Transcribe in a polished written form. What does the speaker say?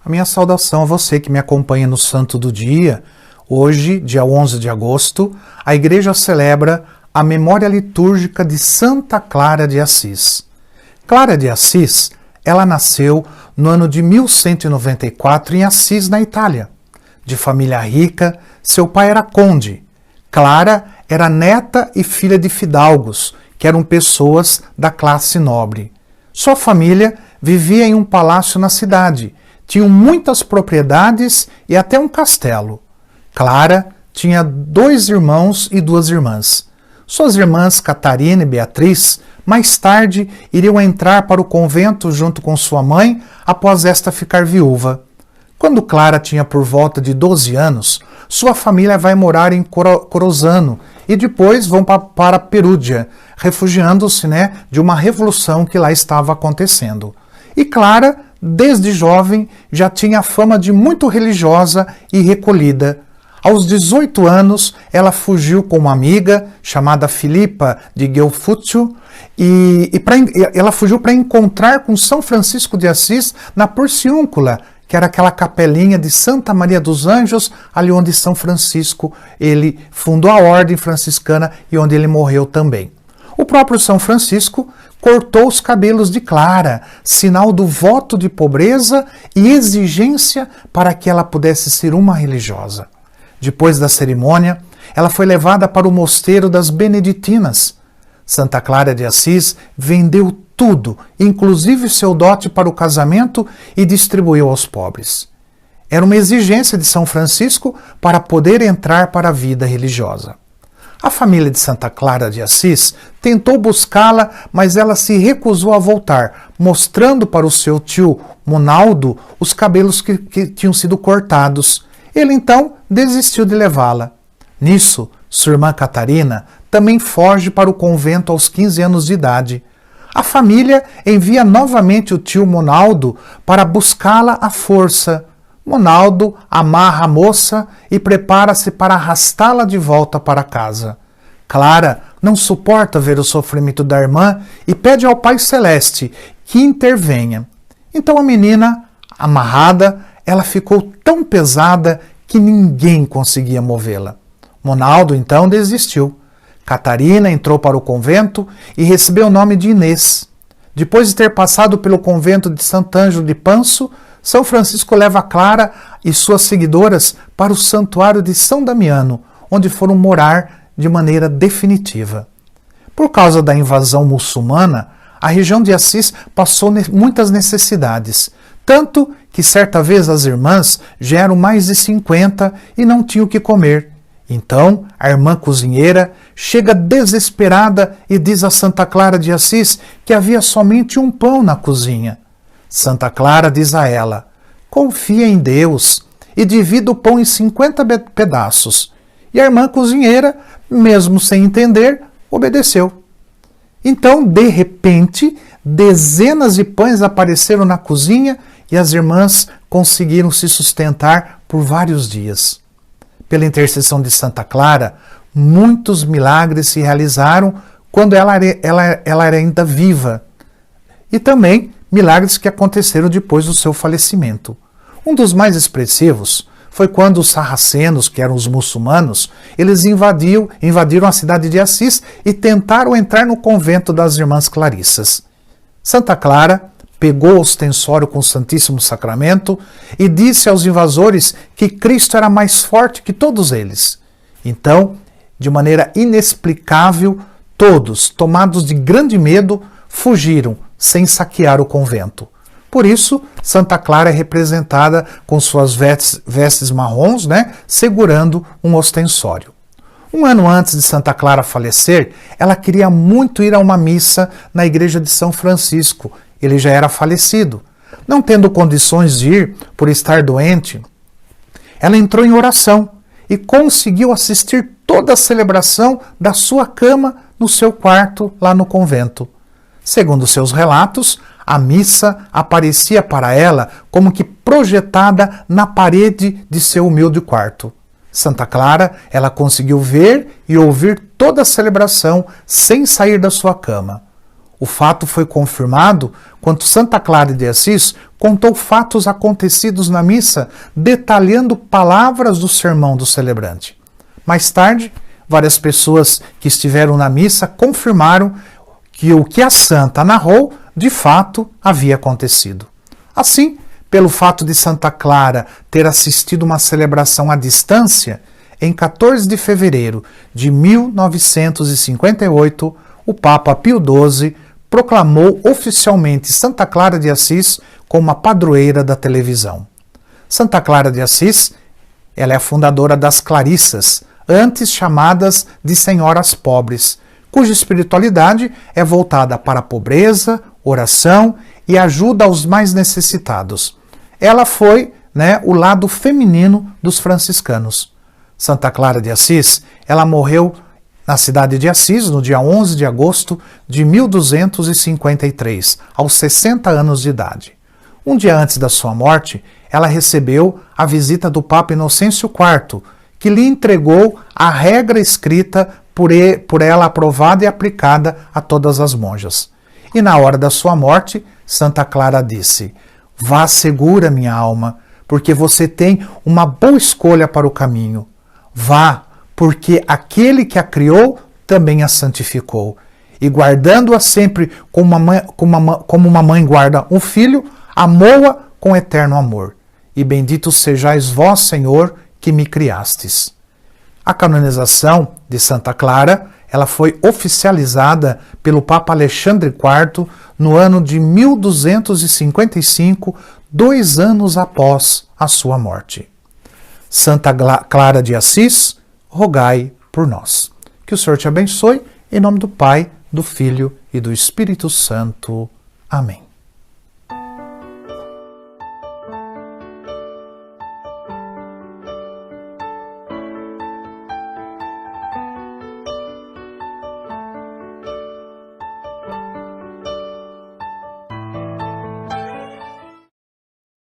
A minha saudação a você que me acompanha no Santo do Dia. Hoje, dia 11 de agosto, a Igreja celebra a memória litúrgica de Santa Clara de Assis. Clara de Assis, ela nasceu no ano de 1194 em Assis, na Itália. De família rica, seu pai era conde. Clara era neta e filha de fidalgos, que eram pessoas da classe nobre. Sua família vivia em um palácio na cidade. Tinham muitas propriedades e até um castelo. Clara tinha 2 irmãos e 2 irmãs. Suas irmãs Catarina e Beatriz, mais tarde, iriam entrar para o convento junto com sua mãe após esta ficar viúva. Quando Clara tinha por volta de 12 anos, sua família vai morar em Corozano e depois vão para Perúdia, refugiando-se, de uma revolução que lá estava acontecendo. E Clara, desde jovem, já tinha a fama de muito religiosa e recolhida. Aos 18 anos, ela fugiu com uma amiga chamada Filipa de Guelfúcio ela fugiu para encontrar com São Francisco de Assis na Porciúncula, que era aquela capelinha de Santa Maria dos Anjos, ali onde São Francisco ele fundou a ordem franciscana e onde ele morreu também. O próprio São Francisco cortou os cabelos de Clara, sinal do voto de pobreza e exigência para que ela pudesse ser uma religiosa. Depois da cerimônia, ela foi levada para o mosteiro das Beneditinas. Santa Clara de Assis vendeu tudo, inclusive seu dote para o casamento, e distribuiu aos pobres. Era uma exigência de São Francisco para poder entrar para a vida religiosa. A família de Santa Clara de Assis tentou buscá-la, mas ela se recusou a voltar, mostrando para o seu tio Monaldo os cabelos que tinham sido cortados. Ele então desistiu de levá-la. Nisso, sua irmã Catarina também foge para o convento aos 15 anos de idade. A família envia novamente o tio Monaldo para buscá-la à força. Monaldo amarra a moça e prepara-se para arrastá-la de volta para casa. Clara não suporta ver o sofrimento da irmã e pede ao Pai Celeste que intervenha. Então a menina, amarrada, ela ficou tão pesada que ninguém conseguia movê-la. Monaldo então desistiu. Catarina entrou para o convento e recebeu o nome de Inês. Depois de ter passado pelo convento de Santo Ângelo de Panso, São Francisco leva Clara e suas seguidoras para o santuário de São Damiano, onde foram morar de maneira definitiva. Por causa da invasão muçulmana, a região de Assis passou muitas necessidades, tanto que certa vez as irmãs já eram mais de 50 e não tinham o que comer. Então, a irmã cozinheira chega desesperada e diz a Santa Clara de Assis que havia somente um pão na cozinha. Santa Clara diz a ela: confia em Deus e divida o pão em 50 pedaços. E a irmã cozinheira, mesmo sem entender, obedeceu. Então, de repente, dezenas de pães apareceram na cozinha e as irmãs conseguiram se sustentar por vários dias. Pela intercessão de Santa Clara, muitos milagres se realizaram quando ela era ainda viva. E também milagres que aconteceram depois do seu falecimento. Um dos mais expressivos foi quando os sarracenos, que eram os muçulmanos, eles invadiram a cidade de Assis e tentaram entrar no convento das Irmãs Clarissas. Santa Clara pegou o ostensório com o Santíssimo Sacramento e disse aos invasores que Cristo era mais forte que todos eles. Então, de maneira inexplicável, todos, tomados de grande medo, fugiram sem saquear o convento. Por isso, Santa Clara é representada com suas vestes marrons, segurando um ostensório. Um ano antes de Santa Clara falecer, ela queria muito ir a uma missa na igreja de São Francisco. Ele já era falecido. Não tendo condições de ir por estar doente, ela entrou em oração e conseguiu assistir toda a celebração da sua cama no seu quarto lá no convento. Segundo seus relatos, a missa aparecia para ela como que projetada na parede de seu humilde quarto. Santa Clara, ela conseguiu ver e ouvir toda a celebração sem sair da sua cama. O fato foi confirmado quando Santa Clara de Assis contou fatos acontecidos na missa, detalhando palavras do sermão do celebrante. Mais tarde, várias pessoas que estiveram na missa confirmaram que o que a santa narrou, de fato, havia acontecido. Assim, pelo fato de Santa Clara ter assistido uma celebração à distância, em 14 de fevereiro de 1958, o Papa Pio XII proclamou oficialmente Santa Clara de Assis como a padroeira da televisão. Santa Clara de Assis, ela é a fundadora das Clarissas, antes chamadas de Senhoras Pobres, cuja espiritualidade é voltada para a pobreza, oração e ajuda aos mais necessitados. Ela foi, o lado feminino dos franciscanos. Santa Clara de Assis, ela morreu na cidade de Assis, no dia 11 de agosto de 1253, aos 60 anos de idade. Um dia antes da sua morte, ela recebeu a visita do Papa Inocêncio IV, que lhe entregou a regra escrita por ela aprovada e aplicada a todas as monjas. E na hora da sua morte, Santa Clara disse: "Vá segura, minha alma, porque você tem uma boa escolha para o caminho. Vá, porque aquele que a criou também a santificou. E guardando-a sempre como uma mãe guarda um filho, amou-a com eterno amor. E bendito sejais vós, Senhor, que me criastes." A canonização de Santa Clara, ela foi oficializada pelo Papa Alexandre IV no ano de 1255, 2 anos após a sua morte. Santa Clara de Assis, rogai por nós. Que o Senhor te abençoe, em nome do Pai, do Filho e do Espírito Santo. Amém.